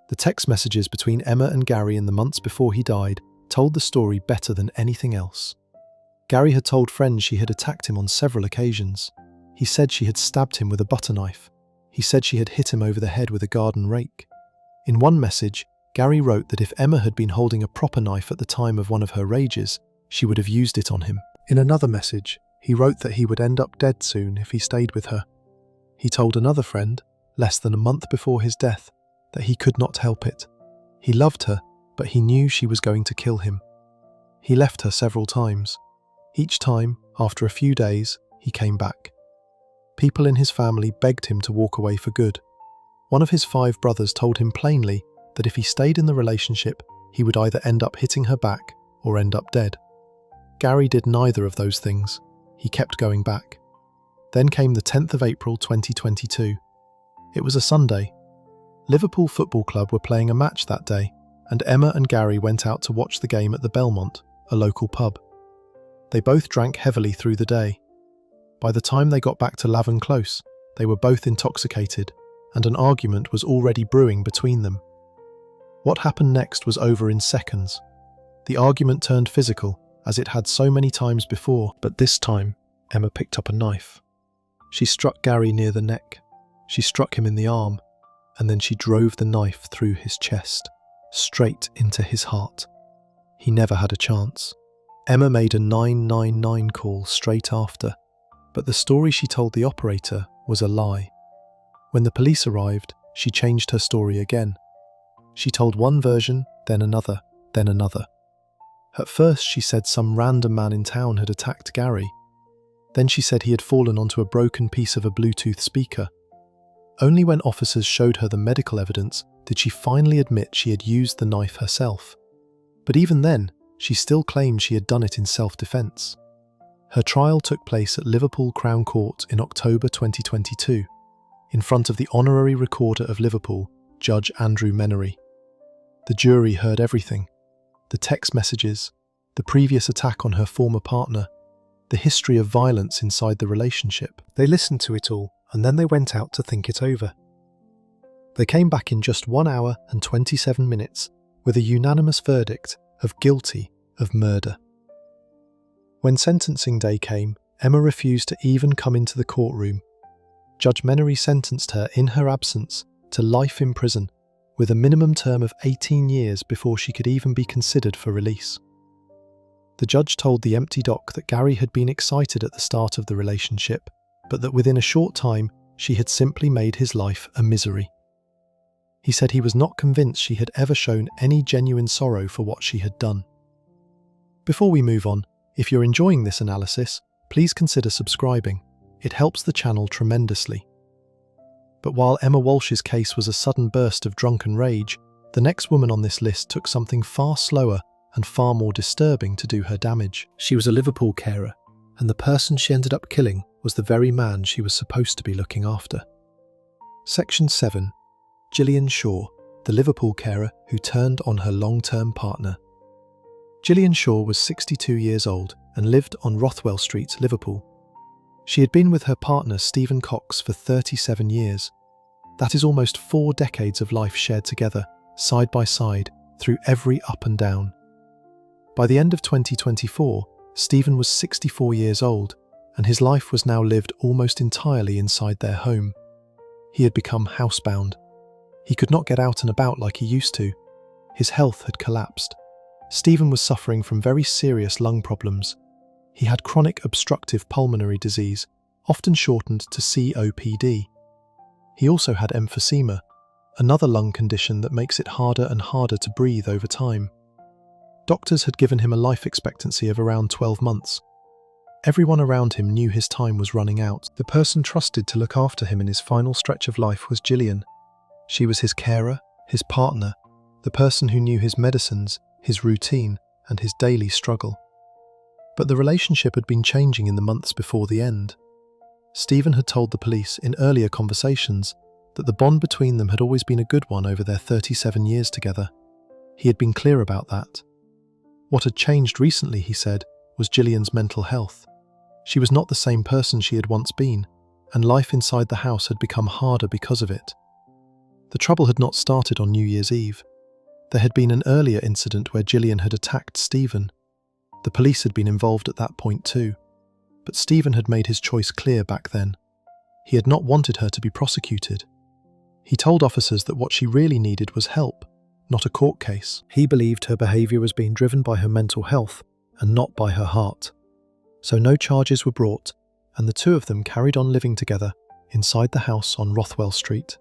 A: The text messages between Emma and Gary in the months before he died told the story better than anything else. Gary had told friends she had attacked him on several occasions. He said she had stabbed him with a butter knife. He said she had hit him over the head with a garden rake. In one message, Gary wrote that if Emma had been holding a proper knife at the time of one of her rages, she would have used it on him. In another message, he wrote that he would end up dead soon if he stayed with her. He told another friend, less than a month before his death, that he could not help it. He loved her, but he knew she was going to kill him. He left her several times. Each time, after a few days, he came back. People in his family begged him to walk away for good. One of his 5 brothers told him plainly that if he stayed in the relationship, he would either end up hitting her back or end up dead. Gary did neither of those things. He kept going back. Then came the 10th of April 2022. It was a Sunday. Liverpool Football Club were playing a match that day, and Emma and Gary went out to watch the game at the Belmont, a local pub. They both drank heavily through the day. By the time they got back to Lavin Close, they were both intoxicated, and an argument was already brewing between them. What happened next was over in seconds. The argument turned physical, as it had so many times before, but this time, Emma picked up a knife. She struck Gary near the neck. She struck him in the arm, and then she drove the knife through his chest, straight into his heart. He never had a chance. Emma made a 999 call straight after, but the story she told the operator was a lie. When the police arrived, she changed her story again. She told one version, then another, then another. At first she said some random man in town had attacked Gary. Then she said he had fallen onto a broken piece of a Bluetooth speaker. Only when officers showed her the medical evidence did she finally admit she had used the knife herself. But even then, she still claimed she had done it in self-defense. Her trial took place at Liverpool Crown Court in October 2022, in front of the Honorary Recorder of Liverpool, Judge Andrew Menery. The jury heard everything: the text messages, the previous attack on her former partner, the history of violence inside the relationship. They listened to it all, and then they went out to think it over. They came back in just 1 hour and 27 minutes with a unanimous verdict of guilty of murder. When sentencing day came, Emma refused to even come into the courtroom. Judge Menery sentenced her in her absence to life in prison, with a minimum term of 18 years before she could even be considered for release. The judge told the empty dock that Gary had been excited at the start of the relationship, but that within a short time she had simply made his life a misery. He said he was not convinced she had ever shown any genuine sorrow for what she had done. Before we move on, if you're enjoying this analysis, please consider subscribing. It helps the channel tremendously. But while Emma Walsh's case was a sudden burst of drunken rage, the next woman on this list took something far slower and far more disturbing to do her damage. She was a Liverpool carer, and the person she ended up killing was the very man she was supposed to be looking after. Section 7. Jillian Shaw, the Liverpool carer who turned on her long-term partner. Jillian Shaw was 62 years old and lived on Rothwell Street, Liverpool. She had been with her partner Stephen Cox for 37 years. That is almost 4 decades of life shared together, side by side, through every up and down. By the end of 2024, Stephen was 64 years old, and his life was now lived almost entirely inside their home. He had become housebound. He could not get out and about like he used to. His health had collapsed. Stephen was suffering from very serious lung problems. He had chronic obstructive pulmonary disease, often shortened to COPD. He also had emphysema, another lung condition that makes it harder and harder to breathe over time. Doctors had given him a life expectancy of around 12 months. Everyone around him knew his time was running out. The person trusted to look after him in his final stretch of life was Jillian. She was his carer, his partner, the person who knew his medicines, his routine, and his daily struggle. But the relationship had been changing in the months before the end. Stephen had told the police in earlier conversations that the bond between them had always been a good one over their 37 years together. He had been clear about that. What had changed recently, he said, was Jillian's mental health. She was not the same person she had once been, and life inside the house had become harder because of it. The trouble had not started on New Year's Eve. There had been an earlier incident where Jillian had attacked Stephen. The police had been involved at that point too, but Stephen had made his choice clear back then. He had not wanted her to be prosecuted. He told officers that what she really needed was help, not a court case. He believed her behaviour was being driven by her mental health and not by her heart. So no charges were brought, and the two of them carried on living together inside the house on Rothwell Street.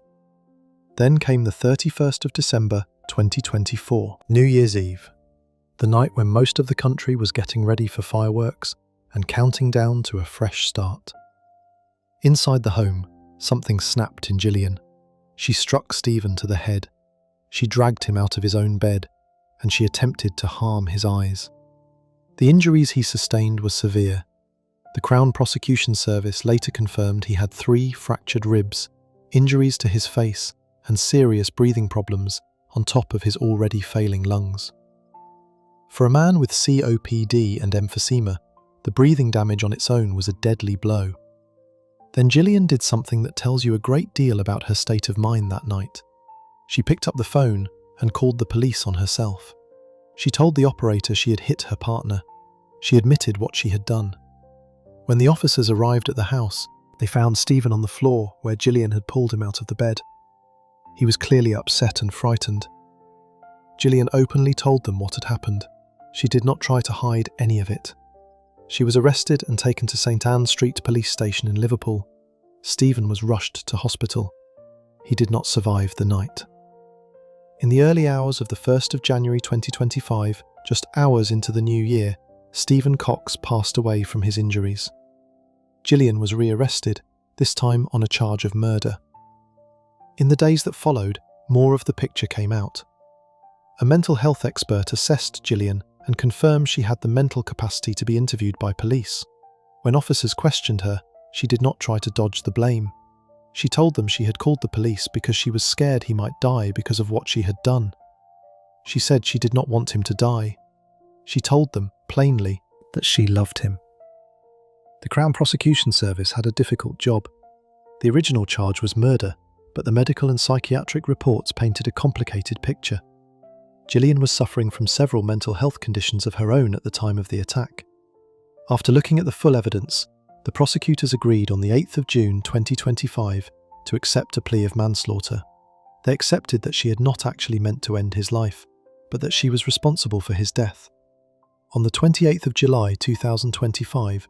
A: Then came the 31st of December 2024, New Year's Eve, the night when most of the country was getting ready for fireworks and counting down to a fresh start. Inside the home, something snapped in Jillian. She struck Stephen to the head. She dragged him out of his own bed, and she attempted to harm his eyes. The injuries he sustained were severe. The Crown Prosecution Service later confirmed he had 3 fractured ribs, injuries to his face, and serious breathing problems on top of his already failing lungs. For a man with COPD and emphysema, the breathing damage on its own was a deadly blow. Then Jillian did something that tells you a great deal about her state of mind that night. She picked up the phone and called the police on herself. She told the operator she had hit her partner. She admitted what she had done. When the officers arrived at the house, they found Stephen on the floor where Jillian had pulled him out of the bed. He was clearly upset and frightened. Jillian openly told them what had happened. She did not try to hide any of it. She was arrested and taken to St Anne Street Police Station in Liverpool. Stephen was rushed to hospital. He did not survive the night. In the early hours of the 1st of January 2025, just hours into the new year, Stephen Cox passed away from his injuries. Jillian was rearrested, this time on a charge of murder. In the days that followed, more of the picture came out. A mental health expert assessed Jillian and confirmed she had the mental capacity to be interviewed by police. When officers questioned her, she did not try to dodge the blame. She told them she had called the police because she was scared he might die because of what she had done. She said she did not want him to die. She told them, plainly, that she loved him. The Crown Prosecution Service had a difficult job. The original charge was murder, but the medical and psychiatric reports painted a complicated picture. Jillian was suffering from several mental health conditions of her own at the time of the attack. After looking at the full evidence, the prosecutors agreed on the 8th of June 2025 to accept a plea of manslaughter. They accepted that she had not actually meant to end his life, but that she was responsible for his death. On the 28th of July 2025,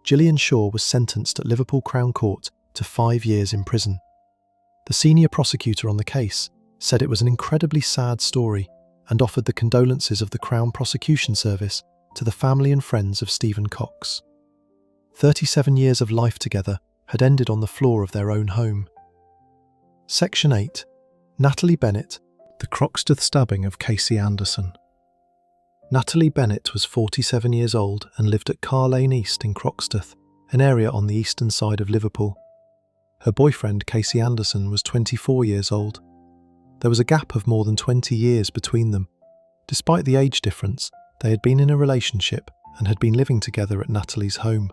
A: Jillian Shaw was sentenced at Liverpool Crown Court to 5 years in prison. The senior prosecutor on the case said it was an incredibly sad story and offered the condolences of the Crown Prosecution Service to the family and friends of Stephen Cox. 37 years of life together had ended on the floor of their own home. Section 8. Natalie Bennett, the Croxteth stabbing of Casey Anderson. Natalie Bennett was 47 years old and lived at Car Lane East in Croxteth, an area on the eastern side of Liverpool. Her boyfriend, Casey Anderson, was 24 years old. There was a gap of more than 20 years between them. Despite the age difference, they had been in a relationship and had been living together at Natalie's home.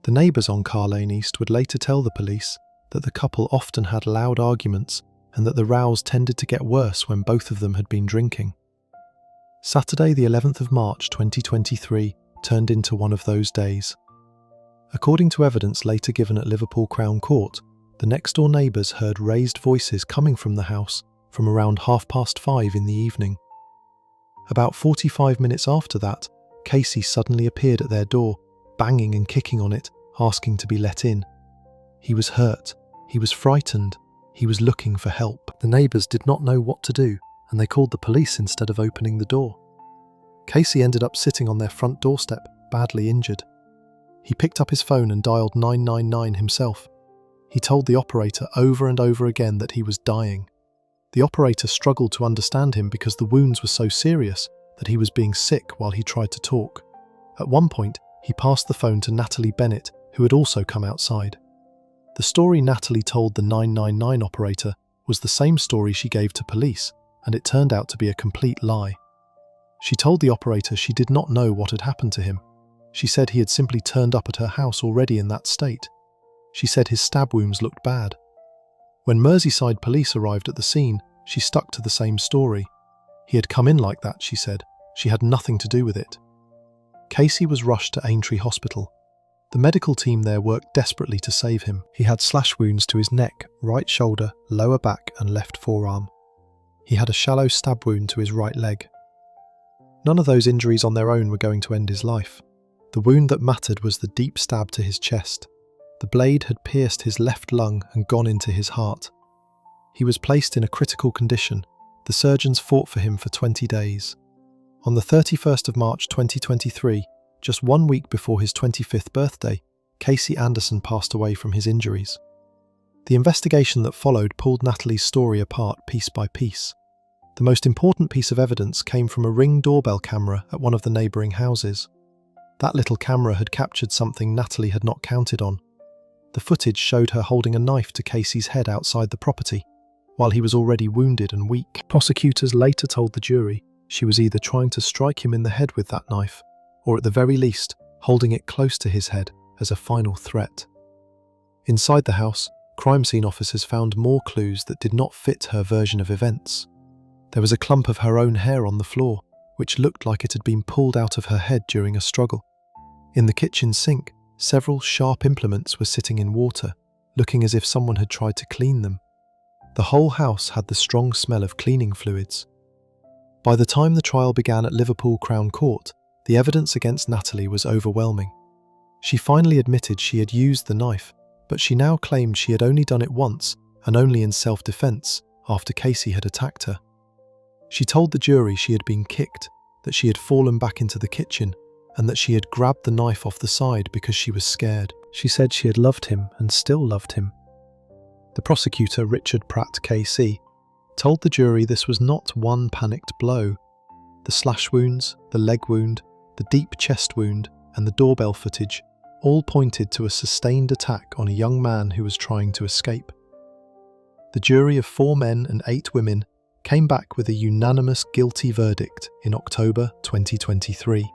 A: The neighbours on Car Lane East would later tell the police that the couple often had loud arguments and that the rows tended to get worse when both of them had been drinking. Saturday the 11th of March 2023 turned into one of those days. According to evidence later given at Liverpool Crown Court, the next-door neighbours heard raised voices coming from the house from around 5:30 in the evening. About 45 minutes after that, Casey suddenly appeared at their door, banging and kicking on it, asking to be let in. He was hurt, he was frightened, He was looking for help. The neighbours did not know what to do, and they called the police instead of opening the door. Casey ended up sitting on their front doorstep, badly injured. He picked up his phone and dialed 999 himself. He told the operator over and over again that he was dying. The operator struggled to understand him because the wounds were so serious that he was being sick while he tried to talk. At one point, he passed the phone to Natalie Bennett, who had also come outside. The story Natalie told the 999 operator was the same story she gave to police, and it turned out to be a complete lie. She told the operator she did not know what had happened to him. She said he had simply turned up at her house already in that state. She said his stab wounds looked bad. When Merseyside police arrived at the scene, she stuck to the same story. He had come in like that, she said. She had nothing to do with it. Casey was rushed to Aintree Hospital. The medical team there worked desperately to save him. He had slash wounds to his neck, right shoulder, lower back and left forearm. He had a shallow stab wound to his right leg. None of those injuries on their own were going to end his life. The wound that mattered was the deep stab to his chest. The blade had pierced his left lung and gone into his heart. He was placed in a critical condition. The surgeons fought for him for 20 days. On the 31st of March 2023, just 1 week before his 25th birthday, Casey Anderson passed away from his injuries. The investigation that followed pulled Natalie's story apart piece by piece. The most important piece of evidence came from a Ring doorbell camera at one of the neighbouring houses. That little camera had captured something Natalie had not counted on. The footage showed her holding a knife to Casey's head outside the property, while he was already wounded and weak. Prosecutors later told the jury she was either trying to strike him in the head with that knife, or at the very least, holding it close to his head as a final threat. Inside the house, crime scene officers found more clues that did not fit her version of events. There was a clump of her own hair on the floor, which looked like it had been pulled out of her head during a struggle. In the kitchen sink, several sharp implements were sitting in water, looking as if someone had tried to clean them. The whole house had the strong smell of cleaning fluids. By the time the trial began at Liverpool Crown Court, the evidence against Natalie was overwhelming. She finally admitted she had used the knife, but she now claimed she had only done it once and only in self-defense after Casey had attacked her. She told the jury she had been kicked, that she had fallen back into the kitchen, and that she had grabbed the knife off the side because she was scared. She said she had loved him and still loved him. The prosecutor, Richard Pratt KC, told the jury this was not one panicked blow. The slash wounds, the leg wound, the deep chest wound, and the doorbell footage all pointed to a sustained attack on a young man who was trying to escape. The jury of 4 men and 8 women came back with a unanimous guilty verdict in October 2023.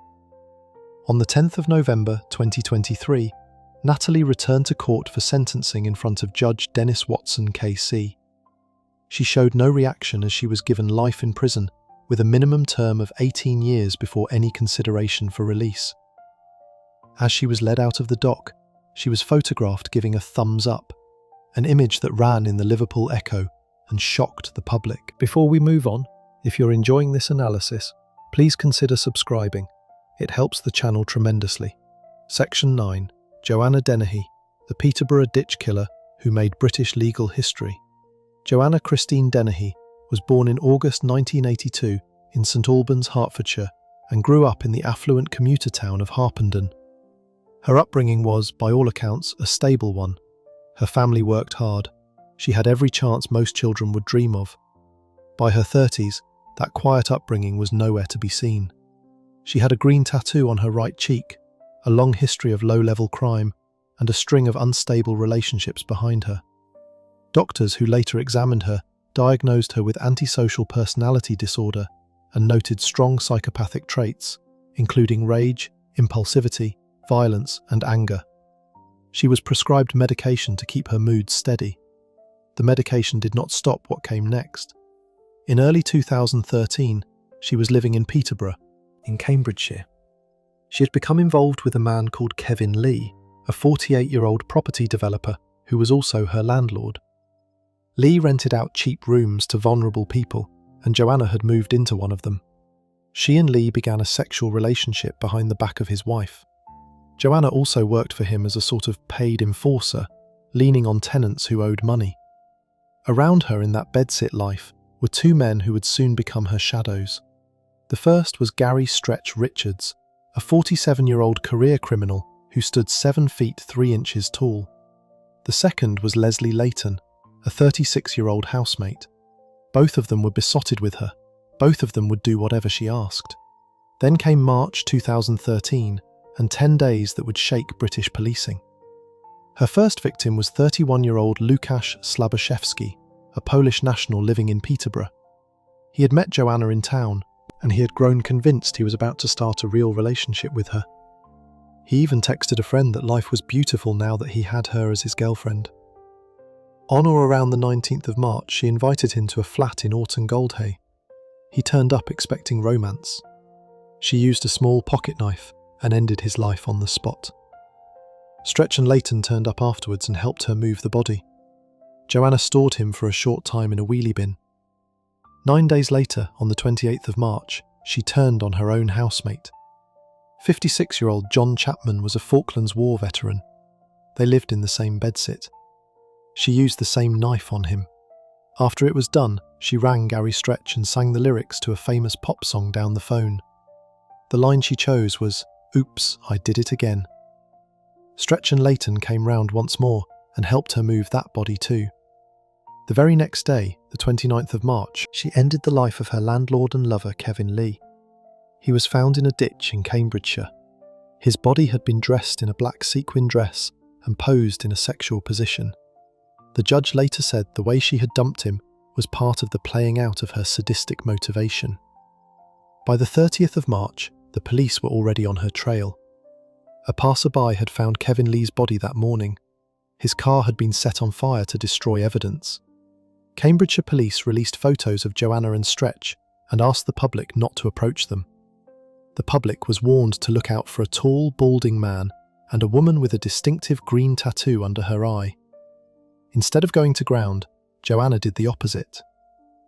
A: On the 10th of November 2023, Natalie returned to court for sentencing in front of Judge Dennis Watson KC. She showed no reaction as she was given life in prison with a minimum term of 18 years before any consideration for release. As she was led out of the dock, she was photographed giving a thumbs up, an image that ran in the Liverpool Echo and shocked the public. Before we move on, if you're enjoying this analysis, please consider subscribing. It helps the channel tremendously. Section 9. Joanna Dennehy, the Peterborough ditch killer who made British legal history. Joanna Christine Dennehy was born in August 1982 in St Albans, Hertfordshire, and grew up in the affluent commuter town of Harpenden. Her upbringing was, by all accounts, a stable one. Her family worked hard. She had every chance most children would dream of. By her 30s, that quiet upbringing was nowhere to be seen. She had a green tattoo on her right cheek, a long history of low-level crime, and a string of unstable relationships behind her. Doctors who later examined her diagnosed her with antisocial personality disorder and noted strong psychopathic traits, including rage, impulsivity, violence, and anger. She was prescribed medication to keep her mood steady. The medication did not stop what came next. In early 2013, she was living in Peterborough, in Cambridgeshire. She had become involved with a man called Kevin Lee, a 48-year-old property developer who was also her landlord. Lee rented out cheap rooms to vulnerable people, and Joanna had moved into one of them. She and Lee began a sexual relationship behind the back of his wife. Joanna also worked for him as a sort of paid enforcer, leaning on tenants who owed money. Around her in that bedsit life were two men who would soon become her shadows. The first was Gary Stretch Richards, a 47-year-old career criminal who stood 7 feet 3 inches tall. The second was Leslie Layton, a 36-year-old housemate. Both of them were besotted with her. Both of them would do whatever she asked. Then came March 2013, and 10 days that would shake British policing. Her first victim was 31-year-old Łukasz Slabaszewski, a Polish national living in Peterborough. He had met Joanna in town, and he had grown convinced he was about to start a real relationship with her. He even texted a friend that life was beautiful now that he had her as his girlfriend. On or around the 19th of March, she invited him to a flat in Orton Goldhay. He turned up expecting romance. She used a small pocket knife and ended his life on the spot. Stretch and Layton turned up afterwards and helped her move the body. Joanna stored him for a short time in a wheelie bin. 9 days later, on the 28th of March, she turned on her own housemate. 56-year-old John Chapman was a Falklands War veteran. They lived in the same bedsit. She used the same knife on him. After it was done, she rang Gary Stretch and sang the lyrics to a famous pop song down the phone. The line she chose was, "Oops, I did it again." Stretch and Layton came round once more and helped her move that body too. The very next day, the 29th of March, she ended the life of her landlord and lover Kevin Lee. He was found in a ditch in Cambridgeshire. His body had been dressed in a black sequin dress and posed in a sexual position. The judge later said the way she had dumped him was part of the playing out of her sadistic motivation. By the 30th of March, the police were already on her trail. A passerby had found Kevin Lee's body that morning. His car had been set on fire to destroy evidence. Cambridgeshire police released photos of Joanna and Stretch and asked the public not to approach them. The public was warned to look out for a tall, balding man and a woman with a distinctive green tattoo under her eye. Instead of going to ground, Joanna did the opposite.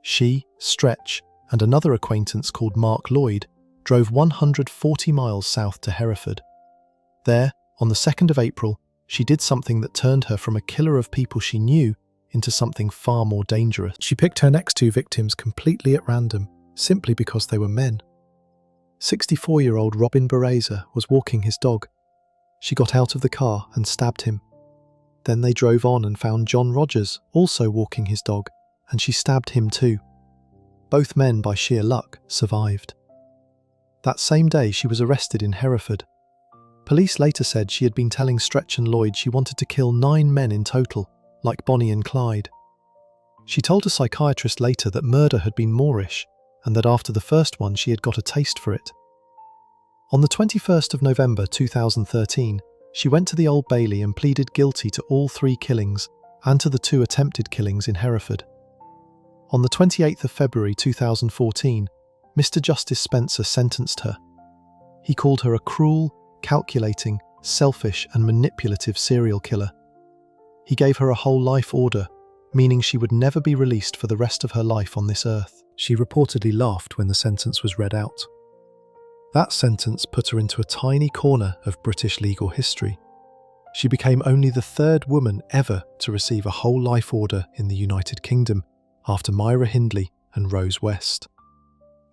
A: She, Stretch, and another acquaintance called Mark Lloyd drove 140 miles south to Hereford. There, on the 2nd of April, she did something that turned her from a killer of people she knew into something far more dangerous. She picked her next two victims completely at random, simply because they were men. 64-year-old Robin Bereza was walking his dog. She got out of the car and stabbed him. Then they drove on and found John Rogers also walking his dog, and she stabbed him too. Both men, by sheer luck, survived. That same day she was arrested in Hereford. Police later said she had been telling Stretch and Lloyd she wanted to kill 9 men in total, like Bonnie and Clyde. She told a psychiatrist later that murder had been Moorish, and that after the first one she had got a taste for it. On the 21st of November 2013, she went to the Old Bailey and pleaded guilty to all 3 killings and to the 2 attempted killings in Hereford. On the 28th of February 2014, Mr. Justice Spencer sentenced her. He called her a cruel, calculating, selfish and manipulative serial killer. He gave her a whole life order, meaning she would never be released for the rest of her life on this earth. She reportedly laughed when the sentence was read out. That sentence put her into a tiny corner of British legal history. She became only the 3rd woman ever to receive a whole life order in the United Kingdom, after Myra Hindley and Rose West.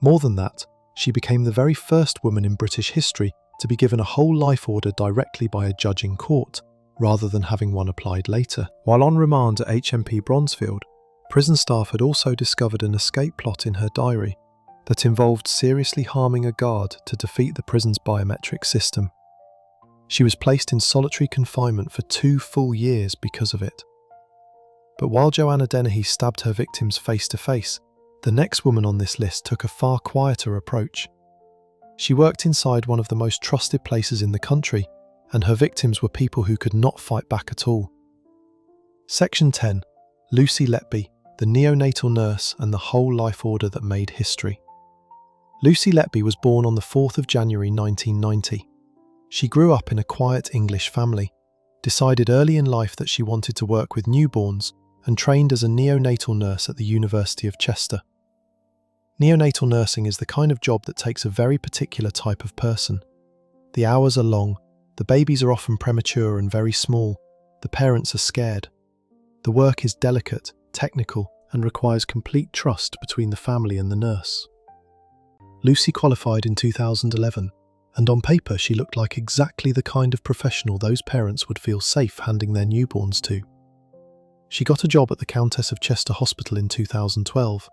A: More than that, she became the very first woman in British history to be given a whole life order directly by a judge in court, rather than having one applied later. While on remand at HMP Bronzefield, prison staff had also discovered an escape plot in her diary that involved seriously harming a guard to defeat the prison's biometric system. She was placed in solitary confinement for 2 full years because of it. But while Joanna Dennehy stabbed her victims face to face, the next woman on this list took a far quieter approach. She worked inside one of the most trusted places in the country, and her victims were people who could not fight back at all. Section 10. Lucy Letby, the neonatal nurse and the whole life order that made history. Lucy Letby was born on the 4th of January 1990. She grew up in a quiet English family, decided early in life that she wanted to work with newborns, and trained as a neonatal nurse at the University of Chester. Neonatal nursing is the kind of job that takes a very particular type of person. The hours are long, the babies are often premature and very small, the parents are scared. The work is delicate, technical, and requires complete trust between the family and the nurse. Lucy qualified in 2011, and on paper she looked like exactly the kind of professional those parents would feel safe handing their newborns to. She got a job at the Countess of Chester Hospital in 2012.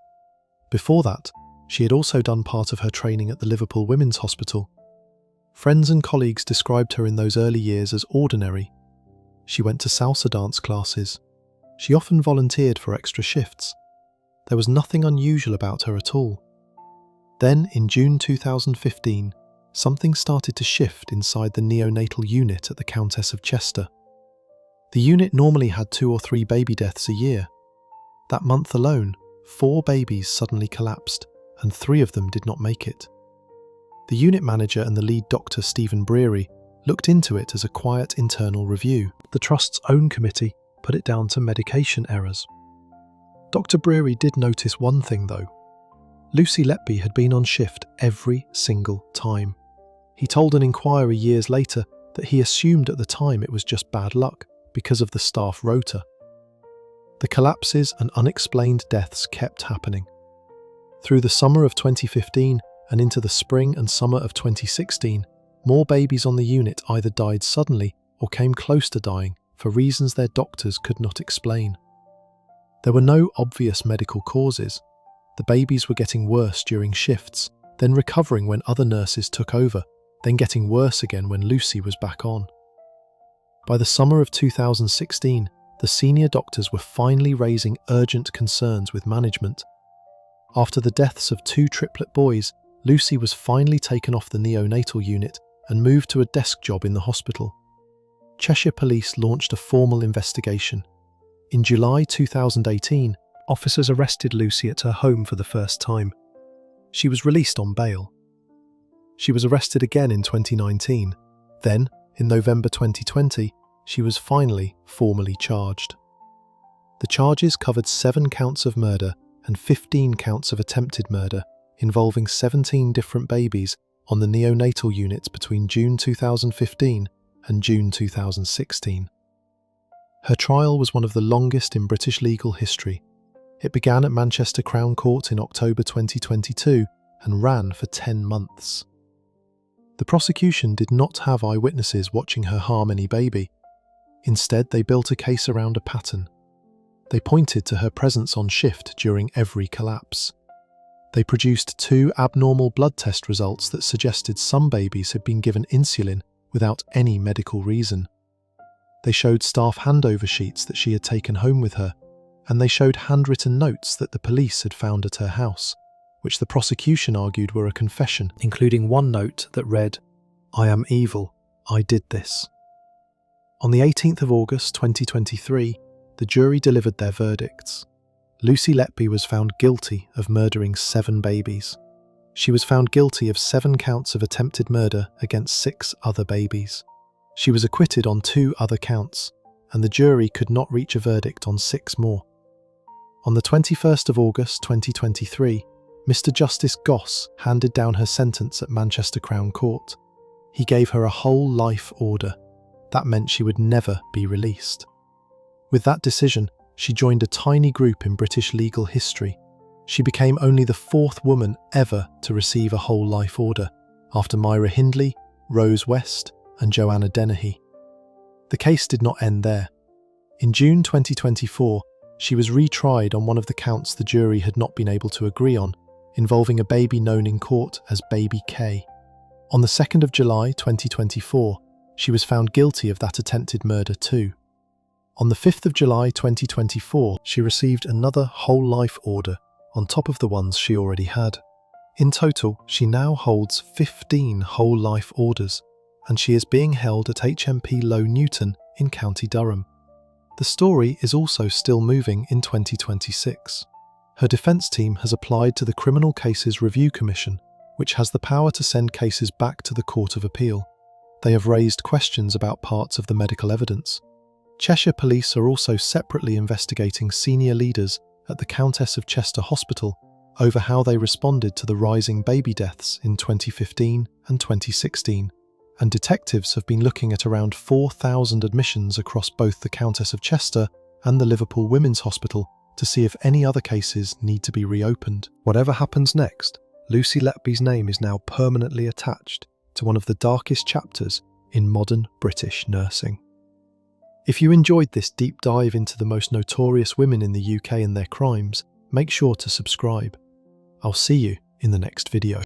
A: Before that, she had also done part of her training at the Liverpool Women's Hospital. Friends and colleagues described her in those early years as ordinary. She went to salsa dance classes. She often volunteered for extra shifts. There was nothing unusual about her at all. Then, in June 2015, something started to shift inside the neonatal unit at the Countess of Chester. The unit normally had 2 or 3 baby deaths a year. That month alone, 4 babies suddenly collapsed, and 3 of them did not make it. The unit manager and the lead doctor, Stephen Breary, looked into it as a quiet internal review. The Trust's own committee put it down to medication errors. Dr. Breary did notice one thing though. Lucy Letby had been on shift every single time. He told an inquiry years later that he assumed at the time it was just bad luck because of the staff rota. The collapses and unexplained deaths kept happening. Through the summer of 2015 and into the spring and summer of 2016, more babies on the unit either died suddenly or came close to dying for reasons their doctors could not explain. There were no obvious medical causes. The babies were getting worse during shifts, then recovering when other nurses took over, then getting worse again when Lucy was back on. By the summer of 2016, the senior doctors were finally raising urgent concerns with management. After the deaths of 2 triplet boys, Lucy was finally taken off the neonatal unit and moved to a desk job in the hospital. Cheshire Police launched a formal investigation. In July 2018, officers arrested Lucy at her home for the first time. She was released on bail. She was arrested again in 2019. Then, in November 2020, she was finally formally charged. The charges covered 7 counts of murder and 15 counts of attempted murder, involving 17 different babies on the neonatal units between June 2015 and June 2016. Her trial was one of the longest in British legal history. It began at Manchester Crown Court in October 2022 and ran for 10 months. The prosecution did not have eyewitnesses watching her harm any baby. Instead, they built a case around a pattern. They pointed to her presence on shift during every collapse. They produced 2 abnormal blood test results that suggested some babies had been given insulin without any medical reason. They showed staff handover sheets that she had taken home with her, and they showed handwritten notes that the police had found at her house, which the prosecution argued were a confession, including one note that read, "I am evil, I did this." On the 18th of August 2023, the jury delivered their verdicts. Lucy Letby was found guilty of murdering 7 babies. She was found guilty of 7 counts of attempted murder against 6 other babies. She was acquitted on 2 other counts, and the jury could not reach a verdict on 6 more. On the 21st of August 2023, Mr. Justice Goss handed down her sentence at Manchester Crown Court. He gave her a whole life order. That meant she would never be released. With that decision, she joined a tiny group in British legal history. She became only the 4th woman ever to receive a whole life order, after Myra Hindley, Rose West, and Joanna Dennehy. The case did not end there. In June 2024, she was retried on one of the counts the jury had not been able to agree on, involving a baby known in court as Baby K. On the 2nd of July 2024, she was found guilty of that attempted murder too. On the 5th of July 2024, she received another whole life order on top of the ones she already had. In total, she now holds 15 whole life orders, and she is being held at HMP Low Newton in County Durham. The story is also still moving in 2026. Her defence team has applied to the Criminal Cases Review Commission, which has the power to send cases back to the Court of Appeal. They have raised questions about parts of the medical evidence. Cheshire Police are also separately investigating senior leaders at the Countess of Chester Hospital over how they responded to the rising baby deaths in 2015 and 2016, and detectives have been looking at around 4,000 admissions across both the Countess of Chester and the Liverpool Women's Hospital to see if any other cases need to be reopened. Whatever happens next, Lucy Letby's name is now permanently attached to one of the darkest chapters in modern British nursing. If you enjoyed this deep dive into the most notorious women in the UK and their crimes, make sure to subscribe. I'll see you in the next video.